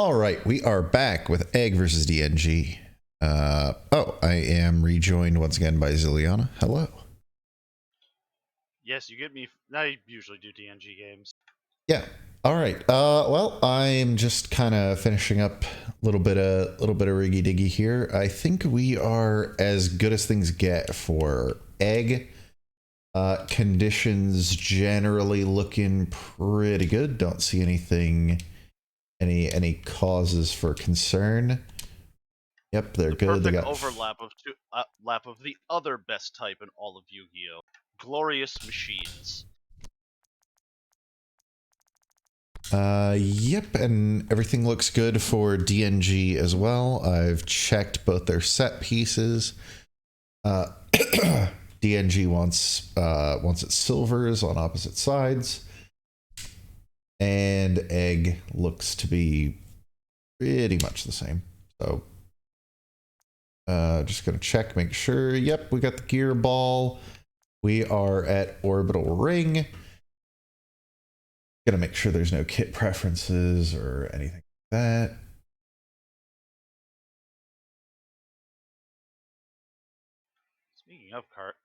All right, we are back with Egg versus DNG. I am rejoined once again by Ziliana. Hello. Yes, you get me. I usually do DNG games. Yeah. All right. Well, I'm just kind of finishing up a little bit of riggy diggy here. I think we are as good as things get for Egg. Conditions generally looking pretty good. Don't see anything, any causes for concern. Yep, they're good. They Perfect got overlap of lap of the other best type in all of Yu-Gi-Oh! Glorious Machines. Yep, and everything looks good for DNG as well. I've checked both their set pieces. DNG wants its silvers on opposite sides, and Egg looks to be pretty much the same. So, just gonna check, make sure. Yep, we got the gear ball. We are at orbital ring. Gonna make sure there's no kit preferences or anything like that.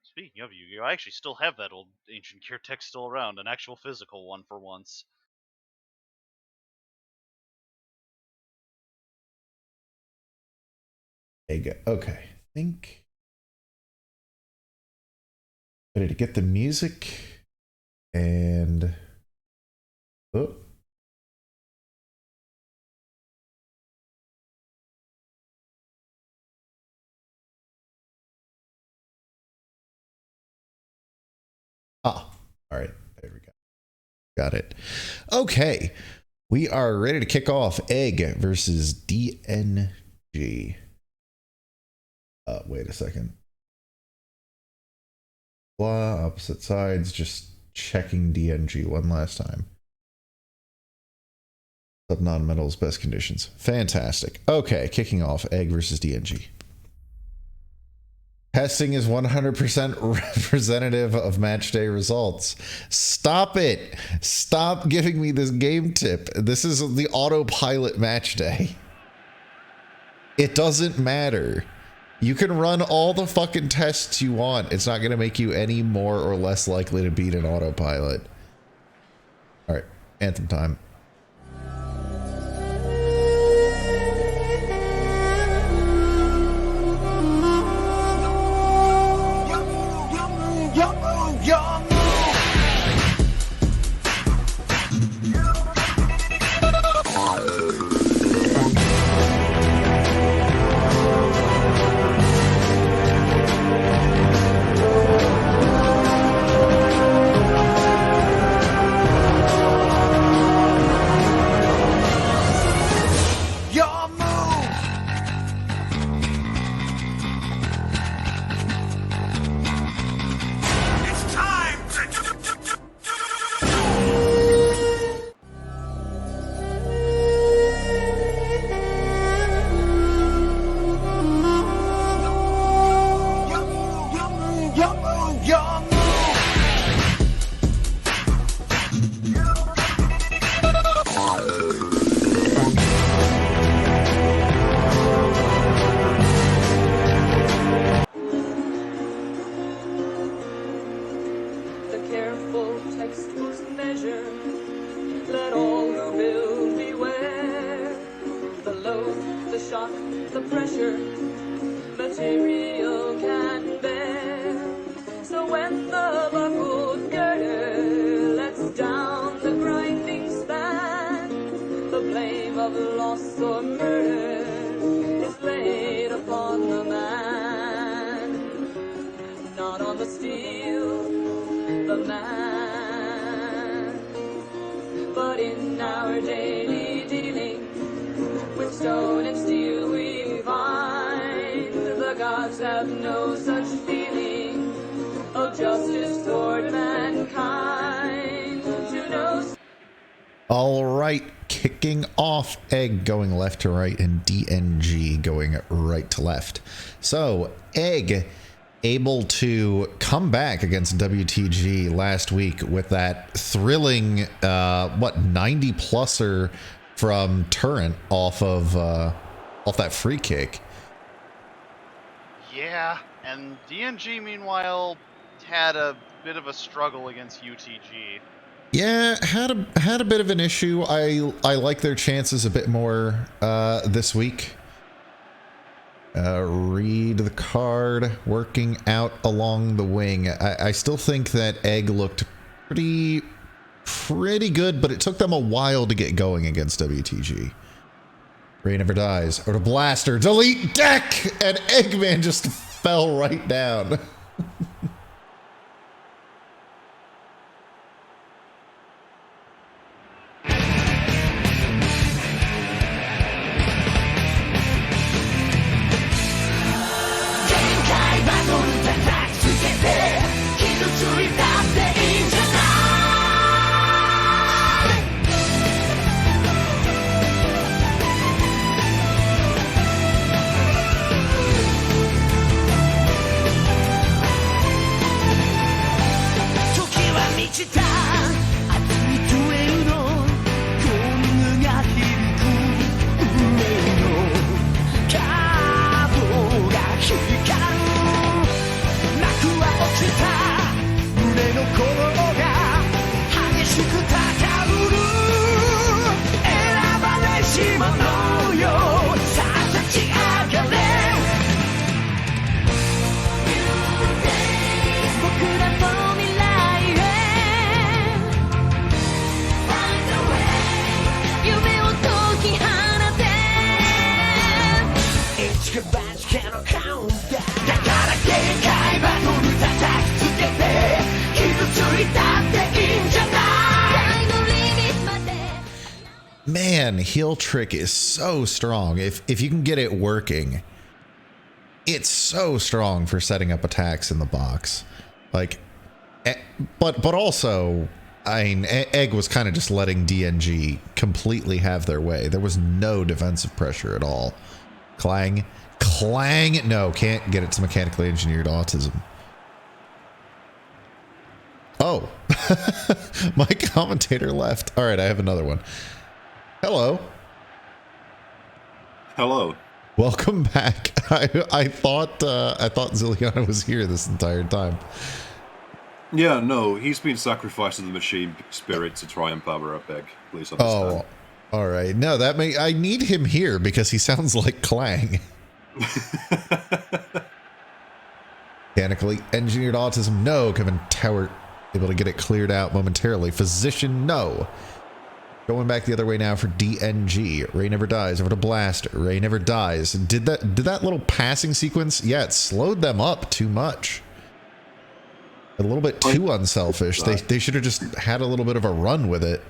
Speaking of Yu-Gi-Oh, I actually still have that old ancient gear tech still around, an actual physical one for once. Okay, I think ready to get the music and oh. All right, there we go. Got it. Okay, we are ready to kick off Egg versus DNG. Wait a second. Blah, opposite sides, just checking DNG one last time. Sub non-metals, best conditions. Fantastic. Okay, kicking off Egg versus DNG. Testing is 100% representative of match day results. Stop it. Stop giving me this game tip. This is the autopilot match day. It doesn't matter. You can run all the fucking tests you want. It's not going to make you any more or less likely to beat an autopilot. All right, anthem time. All right, kicking off Egg going left to right and DNG going right to left. So Egg able to come back against WTG last week with that thrilling 90 pluser from Turrent off that free kick. Yeah, and DNG meanwhile had a bit of a struggle against UTG. Yeah, had a bit of an issue. I like their chances a bit more this week. Read the card, working out along the wing. I still think that Egg looked pretty good, but it took them a while to get going against WTG. Ray never dies. Or to Blaster. Delete deck! And Eggman just fell right down. Man, heel trick is so strong. If you can get it working, it's so strong for setting up attacks in the box. Like, but also, I mean, Egg was kind of just letting DNG completely have their way. There was no defensive pressure at all. Clang. No, can't get it to mechanically engineered autism. Oh, my commentator left. All right, I have another one. Hello. Hello. Welcome back. I thought Zilliana was here this entire time. Yeah, no, he's been sacrificed to the machine spirit to try and power up Egg. Please understand. Oh, all right. No, I need him here because he sounds like Clang. Mechanically engineered autism. No, Kevin Tower able to get it cleared out momentarily. Physician, no. Going back the other way now for DNG. Ray never dies. Over to Blaster. Ray never dies. Did that little passing sequence? Yeah, it slowed them up too much. A little bit too unselfish. They should have just had a little bit of a run with it.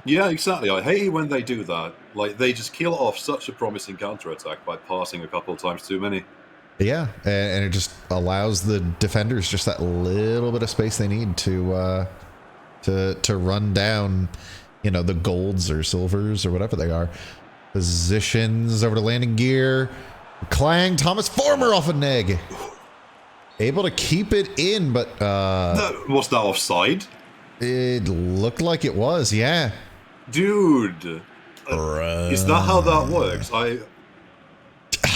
Yeah, exactly. I hate it when they do that. Like, they just kill off such a promising counterattack by passing a couple of times too many. Yeah, and it just allows the defenders just that little bit of space they need to run down, you know, the golds or silvers or whatever they are. Positions over to landing gear. Clang, Thomas Former off a neg. Able to keep it in, but was that offside? It looked like it was, yeah. Dude, is that how that works?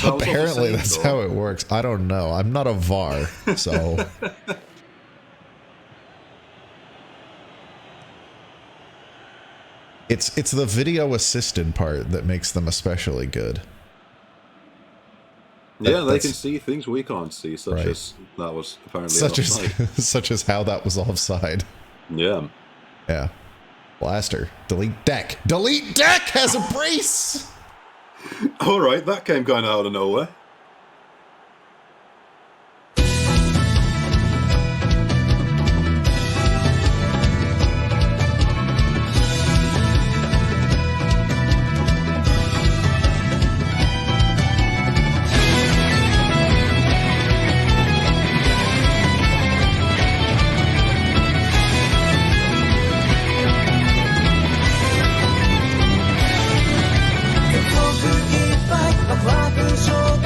Apparently that's how it works. I don't know. I'm not a VAR, so. It's the video assisted part that makes them especially good. Yeah, they can see things we can't see, such as that was apparently offside. Such as how that was offside. Yeah. Yeah. Blaster. Delete deck. Delete deck has a brace! Alright, that came kind of out of nowhere. Show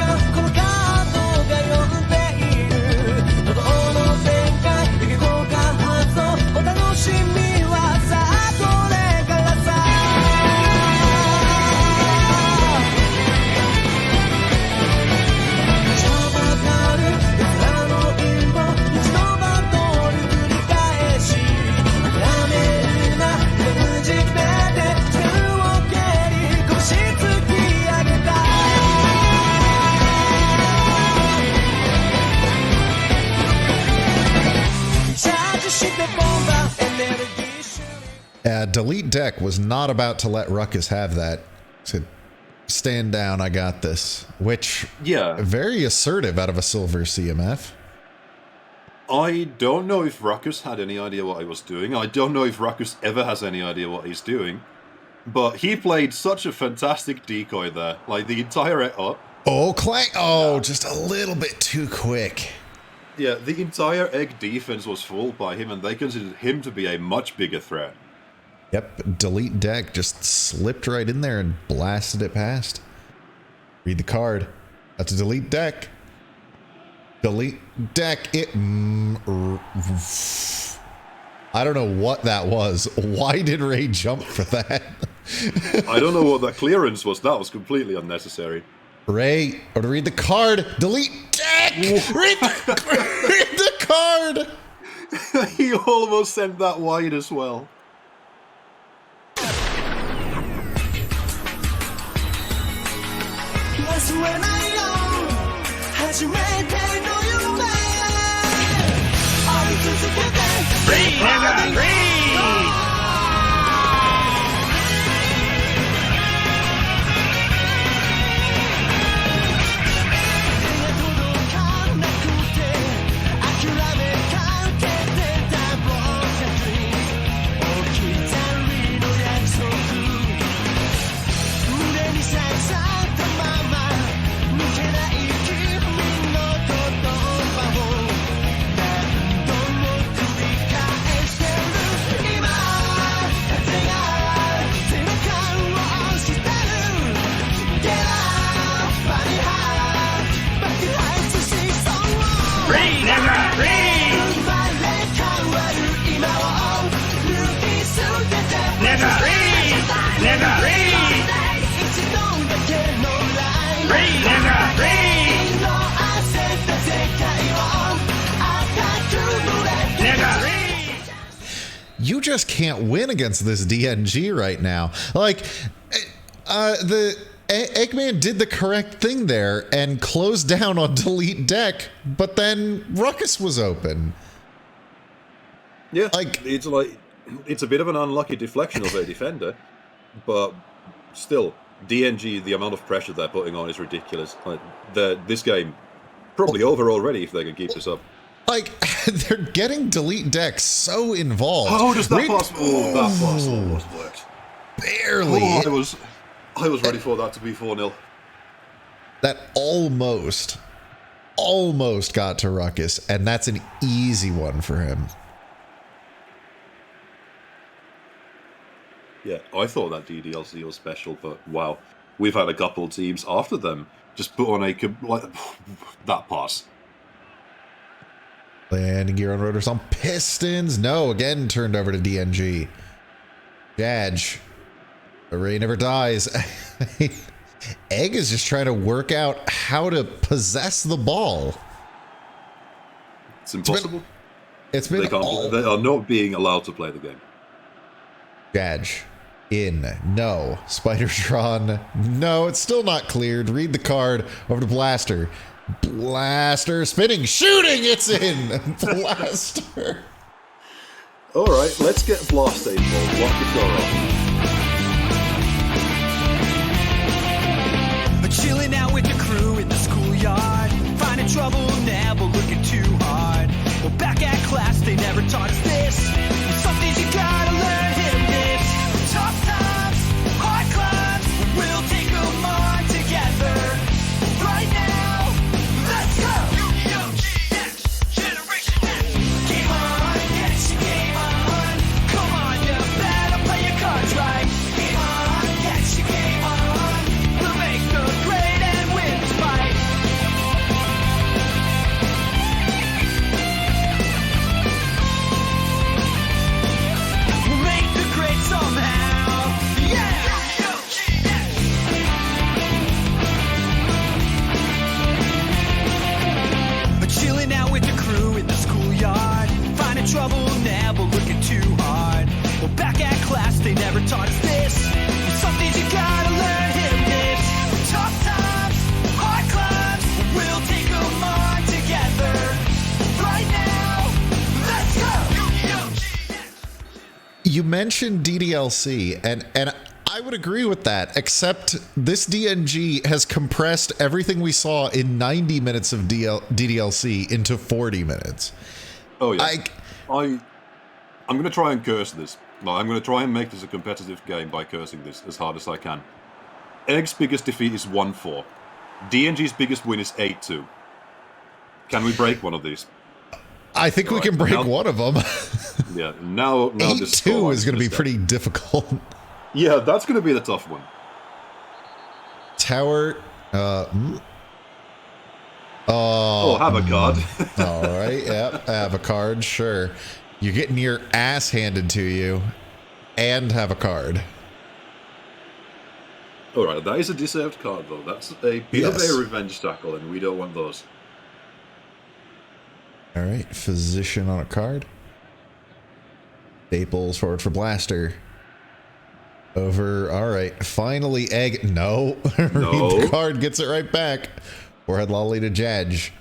Delete Deck was not about to let Ruckus have that. Said, stand down, I got this. Which, Yeah. very assertive out of a silver CMF. I don't know if Ruckus had any idea what he was doing. I don't know if Ruckus ever has any idea what he's doing. But he played such a fantastic decoy there. Like, the entire... Oh, clank! Oh, just a little bit too quick. Yeah, the entire egg defense was fooled by him, and they considered him to be a much bigger threat. Yep, Delete Deck just slipped right in there and blasted it past. Read the card. That's a Delete Deck. Delete Deck. I don't know what that was. Why did Ray jump for that? I don't know what that clearance was. That was completely unnecessary. Ray, or to read the card. Delete Deck. Read the card. He almost sent that wide as well. You just can't win against this DNG right now. Like, the Eggman did the correct thing there and closed down on Delete Deck, but then Ruckus was open. Yeah, it's a bit of an unlucky deflection of a defender, but still, DNG, the amount of pressure they're putting on is ridiculous. Like, this game probably over already if they can keep this up. Like, they're getting Delete Deck so involved. Oh, does that pass? Oh, that pass almost worked. Barely. Oh, I was ready for that to be 4-0. That almost got to Ruckus, and that's an easy one for him. Yeah, I thought that DDLC was special, but wow. We've had a couple teams after them just put on that pass. Landing gear on rotors on pistons. No, again turned over to DNG. Jadge. Ray never dies. Egg is just trying to work out how to possess the ball. It's impossible. It's been they are not being allowed to play the game. Jadge. In. No. Spidertron. No, it's still not cleared. Read the card. Over to Blaster. Blaster spinning, shooting, it's in. Blaster. All right, let's get Blaster involved. Lock the door off. Chilling out with the crew in the schoolyard, finding trouble, never looking too hard. Well, back at class, they never taught us this. Some things you gotta learn, hit and miss. Tough times, hard climbs, we'll take them on together. Right now, let's go! Yu-Gi-Oh! GX, Generation X. Game on, yes, game on. Come on, you better play your cards right. Game on, yes, game on. We'll make the great and win this fight. you mentioned DDLC, and I would agree with that, except this DNG has compressed everything we saw in 90 minutes of DDLC into 40 minutes. Oh, yeah. I'm going to try and curse this. No, I'm going to try and make this a competitive game by cursing this as hard as I can. Egg's biggest defeat is 1-4. DNG's biggest win is 8-2. Can we break one of these? I think we can break one of them. Yeah, now 8-2 is going to be pretty difficult. Yeah, that's going to be the tough one. Tower. Have a card. All right, yep, have a card, sure. You're getting your ass handed to you and have a card. All right, that is a deserved card, though. That's a bit of a revenge tackle, and we don't want those. All right, Physician on a card. Staples forward for Blaster. Over, all right. Finally, Egg. No. Read the card, gets it right back. Forehead Lolly to Jadge.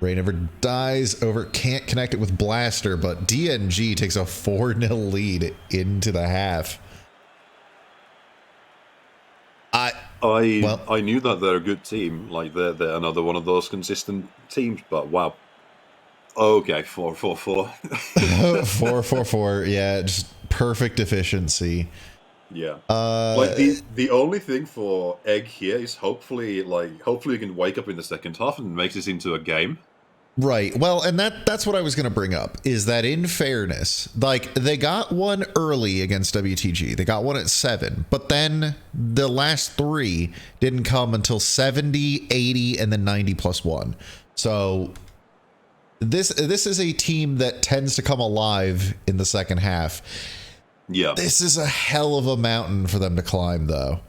Ray never dies. Over, can't connect it with Blaster, but DNG takes a 4-0 lead into the half. I knew that they're a good team. Like, they're another one of those consistent teams, but wow. Okay, 4-4-4. 4-4-4, yeah, just perfect efficiency. Yeah. Like the only thing for Egg here is hopefully we can wake up in the second half and make this into a game. Right. Well, and that's what I was going to bring up, is that in fairness, like, they got one early against WTG. They got one at 7, but then the last 3 didn't come until 70, 80, and then 90 plus 1. So this is a team that tends to come alive in the second half. Yeah. This is a hell of a mountain for them to climb, though.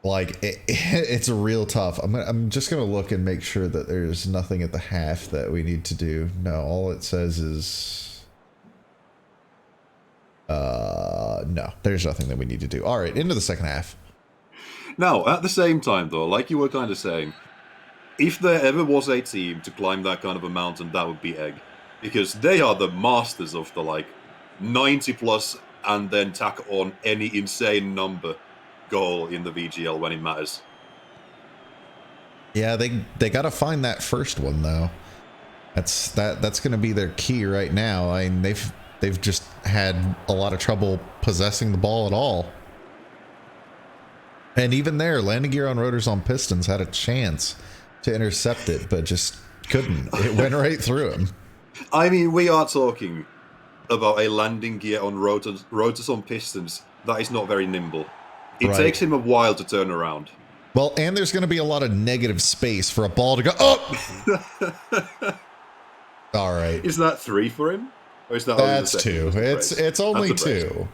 Like, it's real tough. I'm just going to look and make sure that there's nothing at the half that we need to do. No, all it says is... no, there's nothing that we need to do. All right, into the second half. Now, at the same time, though, like you were kind of saying, if there ever was a team to climb that kind of a mountain, that would be Egg. Because they are the masters of the, 90 plus and then tack on any insane number goal in the VGL when it matters. Yeah, they got to find that first one, though. That's going to be their key right now. I mean, they've just had a lot of trouble possessing the ball at all. And even there, landing gear on rotors on pistons had a chance to intercept it, but just couldn't. It went right through him. I mean, we are talking about a landing gear on rotors on pistons that is not very nimble. It takes him a while to turn around. Well, and there's going to be a lot of negative space for a ball to go. Oh! All right. Is that 3 for him? Or is that That's 2. It's only 2.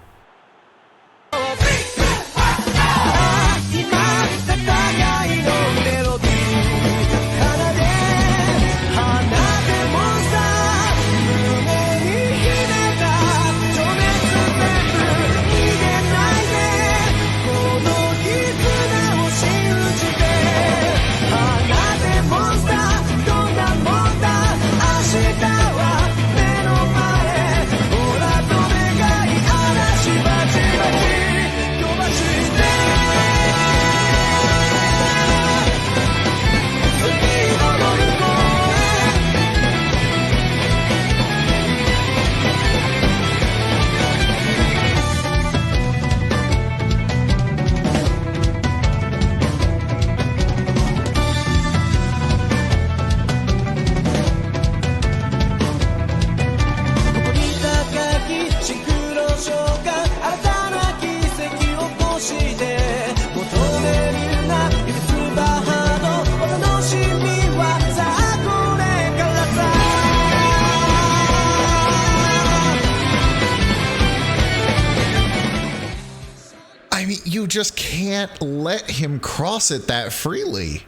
You just can't let him cross it that freely.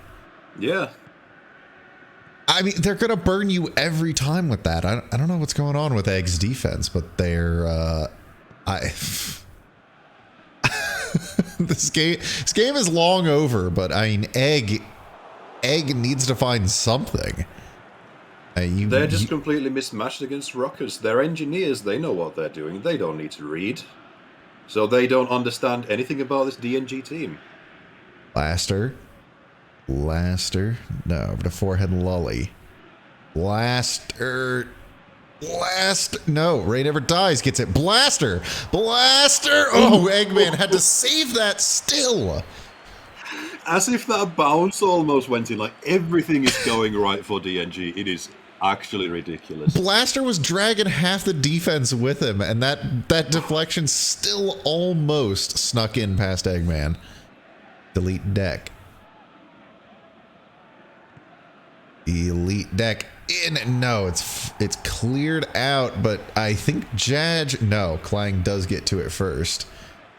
Yeah. I mean, they're going to burn you every time with that. I don't know what's going on with Egg's defense, but they're... This game is long over, but I mean, Egg needs to find something. They're just completely mismatched against Rockers. They're engineers. They know what they're doing. They don't need to read. So they don't understand anything about this DNG team. Blaster. No, over to forehead lolly. Blaster. No, Ray never dies. Gets it. Blaster. Oh, Eggman had to save that still. As if that bounce almost went in. Like, everything is going right for DNG. It is actually ridiculous. Blaster was dragging half the defense with him, and that deflection still almost snuck in past Eggman. Delete deck. Elite deck in. No, it's cleared out, but I think Klang does get to it first.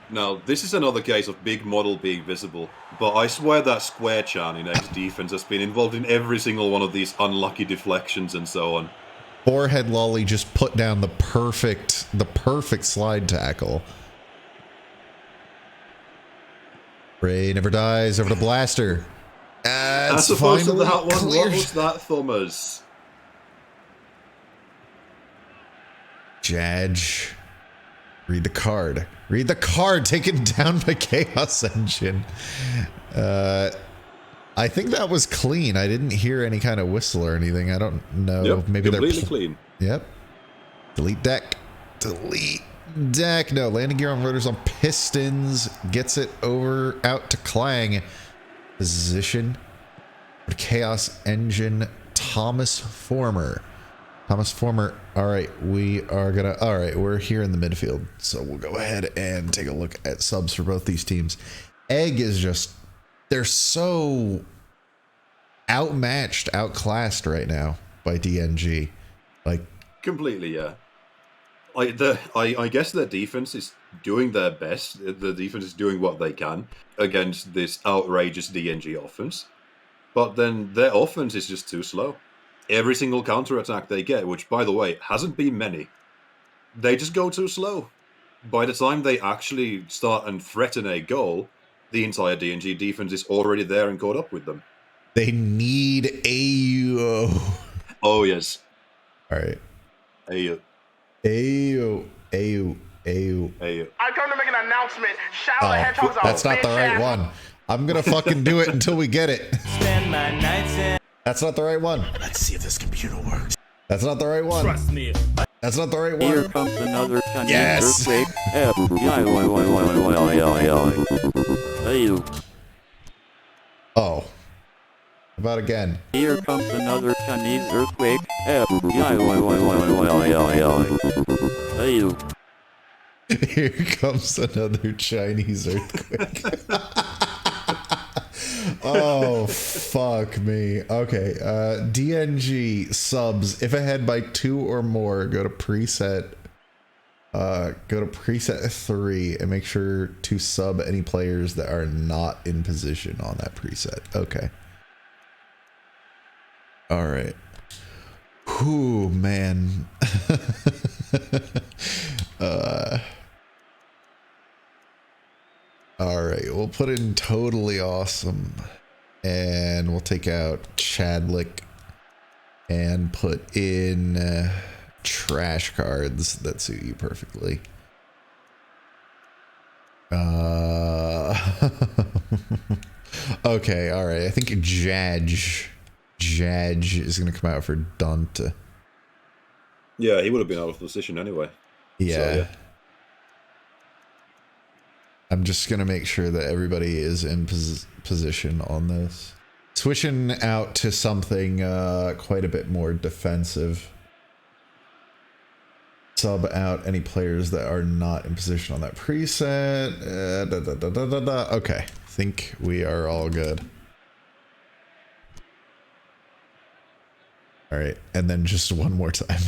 Now, this is another case of big model being visible, but I swear that Square Chan in X defense has been involved in every single one of these unlucky deflections and so on. Forehead lolly just put down the perfect slide tackle. Ray never dies. Over to Blaster. As opposed to that one, what was that, Thumbers? Jadge. Read the card. Taken down by Chaos Engine. I think that was clean. I didn't hear any kind of whistle or anything. I don't know. Yep, maybe completely they're clean. Yep. Delete deck. No, landing gear on rotors on pistons. Gets it out to Clang. Position. Chaos Engine. Thomas Former. All right, we're here in the midfield, so we'll go ahead and take a look at subs for both these teams. Egg is just, they're so outclassed right now by DNG. Like, completely, yeah. I guess their defense is doing their best. The defense is doing what they can against this outrageous DNG offense. But then their offense is just too slow. Every single counterattack they get, which, by the way, hasn't been many, they just go too slow. By the time they actually start and threaten a goal, the entire DNG defense is already there and caught up with them. They need AU. Oh, yes. All right. AU. I come to make an announcement. Shadow the Hedgehog's that's not the right one. I'm going to fucking do it until we get it. Spend my nights in. That's not the right one. Let's see if this computer works. That's not the right one. Trust me. That's not the right one. Here comes another Chinese Yes. earthquake. Oh. About again. Here comes another Chinese earthquake. Here comes another Chinese earthquake. Oh, fuck me. Okay. DNG subs. If ahead by 2 or more, go to preset. Go to preset 3 and make sure to sub any players that are not in position on that preset. Okay. All right. Whew, man. All right, we'll put in totally awesome, and we'll take out Chadlick and put in trash cards that suit you perfectly. Okay, all right. I think Jadge is going to come out for Dunt. Yeah, he would have been out of position anyway. Yeah. So, yeah. I'm just going to make sure that everybody is in position on this. Switching out to something quite a bit more defensive. Sub out any players that are not in position on that preset. Okay, I think we are all good. All right, and then just one more time.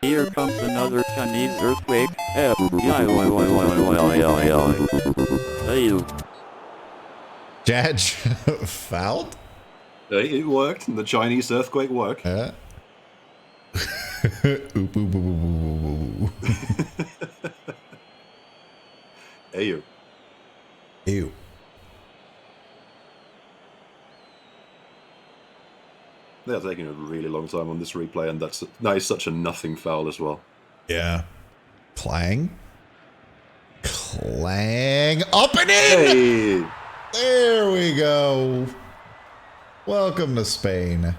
Here comes another Chinese earthquake. Jadge fouled? It worked. The Chinese earthquake worked. Yeah. Oop, oop, oop, oop, oop. Ew. Ew. Yeah, taking a really long time on this replay, and that is such a nothing foul as well. Yeah. Clang. Clang. Up and in! Hey! There we go. Welcome to Spain.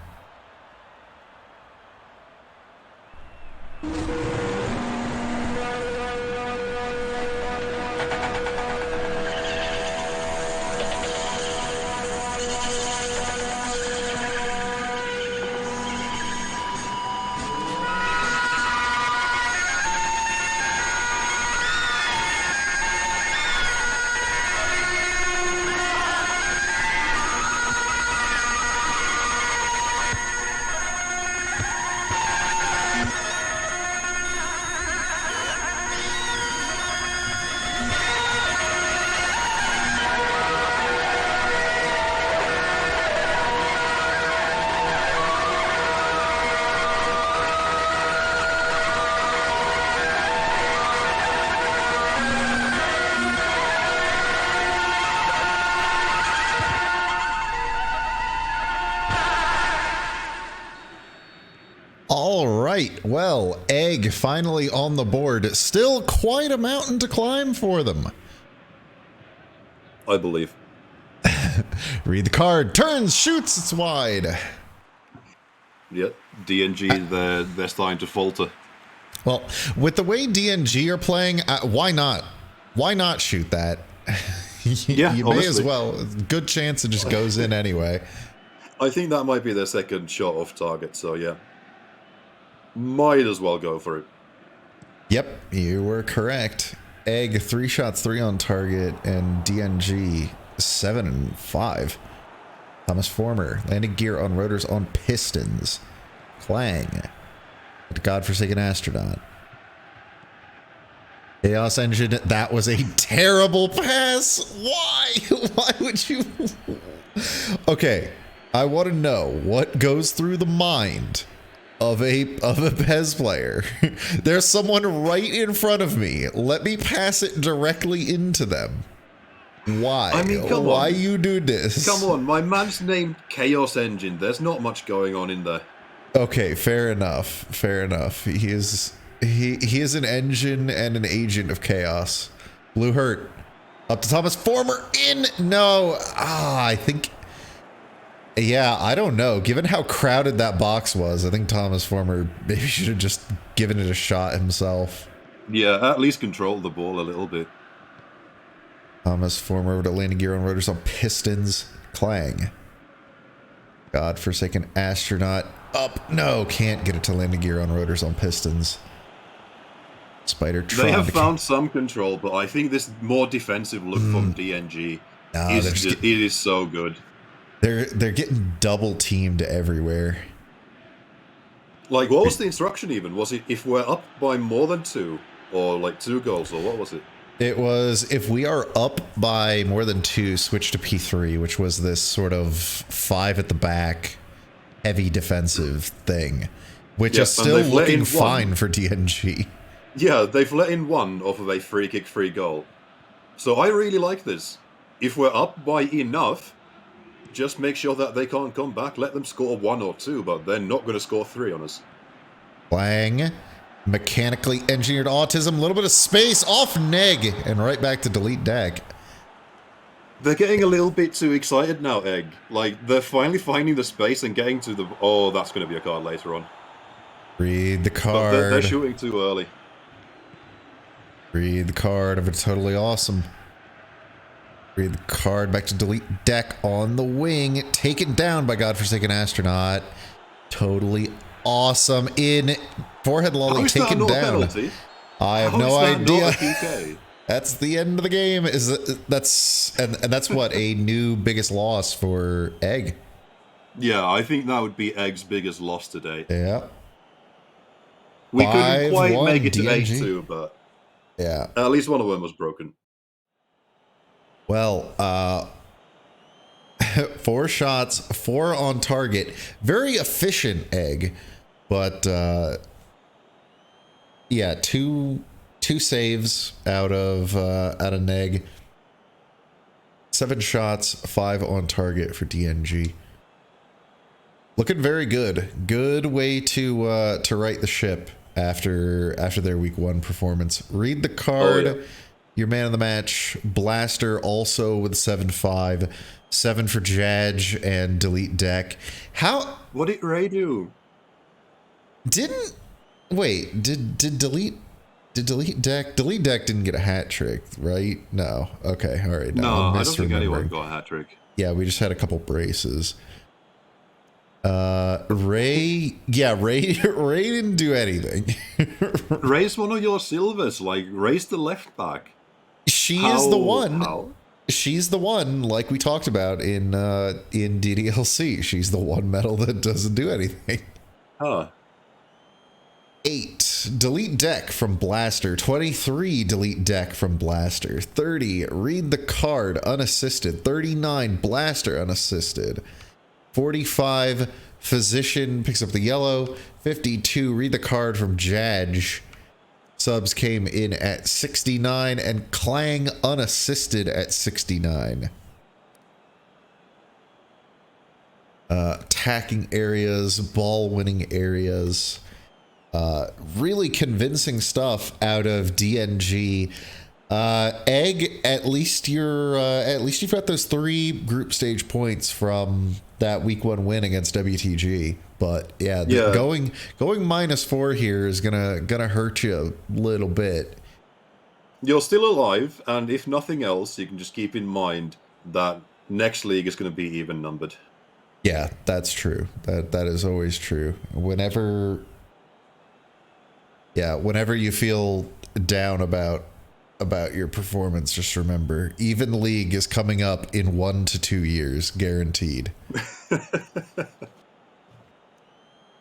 All right. Well, Egg finally on the board. Still quite a mountain to climb for them. I believe. Read the card. Turns, shoots, it's wide. Yep. DNG, they're starting to falter. Well, with the way DNG are playing, why not? Why not shoot that? you may as well. Good chance it just goes in anyway. I think that might be their second shot off target, so yeah. Might as well go for it. Yep, you were correct. Egg, 3 shots, 3 on target, and DNG, 7 and 5. Thomas Former, landing gear on rotors on pistons. Clang. The godforsaken astronaut. Chaos Engine, that was a terrible pass. Why? Why would you? Okay, I want to know what goes through the mind of a PES player. There's someone right in front of me. Let me pass it directly into them. Why? I mean, come Why on. You do this? Come on, my man's named Chaos Engine. There's not much going on in there. Okay, fair enough. Fair enough. He is an engine and an agent of chaos. Blue Hurt. Up to Thomas Former. In. No. I think. Yeah, I don't know. Given how crowded that box was, I think Thomas Former maybe should have just given it a shot himself. Yeah, at least control the ball a little bit. Thomas Former with a landing gear on rotors on pistons. Clang. Godforsaken astronaut. Up. No, can't get it to landing gear on rotors on pistons. Spider-Tron. They have found some control, but I think this more defensive look from DNG it is so good. They're getting double teamed everywhere. Like, what was the instruction even? Was it if we're up by more than 2, or like 2 goals, or what was it? It was if we are up by more than 2, switch to P3, which was this sort of 5 at the back, heavy defensive thing, which is still looking fine for DNG. Yeah, they've let in 1 off of a free kick, free goal. So I really like this. If we're up by enough, just make sure that they can't come back. Let them score 1 or 2, but they're not going to score 3 on us. Clang. Mechanically engineered autism. A little bit of space off neg. And right back to delete deck. They're getting a little bit too excited now, Egg. Like, they're finally finding the space and getting to the... Oh, that's going to be a card later on. Read the card. But they're shooting too early. Read the card of a totally awesome. Read the card back to delete deck on the wing. Taken down by Godforsaken Astronaut. Totally awesome. In forehead lolly taken down. Penalty? I have no idea. That's the end of the game. That's what a new biggest loss for Egg. Yeah, I think that would be Egg's biggest loss today. Yeah. We couldn't quite make it to DNG. 8-2, but yeah, at least one of them was broken. Well, 4 shots, 4 on target. Very efficient Egg, but yeah, two saves out of Neg. 7 shots, 5 on target for DNG. Looking very good. Good way to right the ship after their week 1 performance. Read the card. Oh, yeah. Your man of the match, Blaster, also with 7-5, 7 for Jadge and Delete Deck. What did Ray do? Did Delete Deck didn't get a hat trick, right? No. Okay, all right. No, I'm I don't think anyone misremembering. got a hat trick. Yeah, we just had a couple braces. Ray didn't do anything. Ray's one of your silvers. Like, Ray's the left back. She is the one. She's the one, like we talked about in DDLC. She's the one medal that doesn't do anything. Huh. 8, Delete Deck from Blaster. 23, Delete Deck from Blaster. 30, Read the Card, unassisted. 39, Blaster, unassisted. 45, Physician picks up the yellow. 52, Read the Card from Jadge. Subs came in at 69, and Clang unassisted at 69. Attacking areas, ball winning areas. Really convincing stuff out of DNG. Egg, at least you've got those 3 group stage points from that week 1 win against WTG. But yeah, going -4 here is gonna hurt you a little bit. You're still alive, and if nothing else, you can just keep in mind that next league is going to be even numbered. Yeah, that's true. That is always true. Whenever you feel down about your performance, just remember, even league is coming up in 1 to 2 years, guaranteed.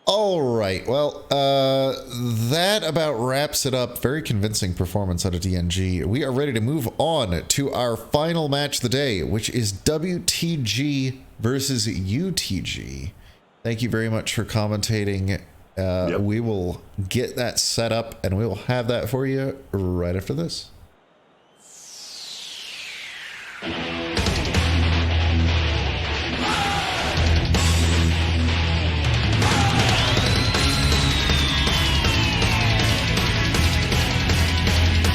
All right. Well, that about wraps it up. Very convincing performance out of DNG. We are ready to move on to our final match of the day, which is WTG versus UTG. Thank you very much for commentating. Yep. We will get that set up, and we will have that for you right after this.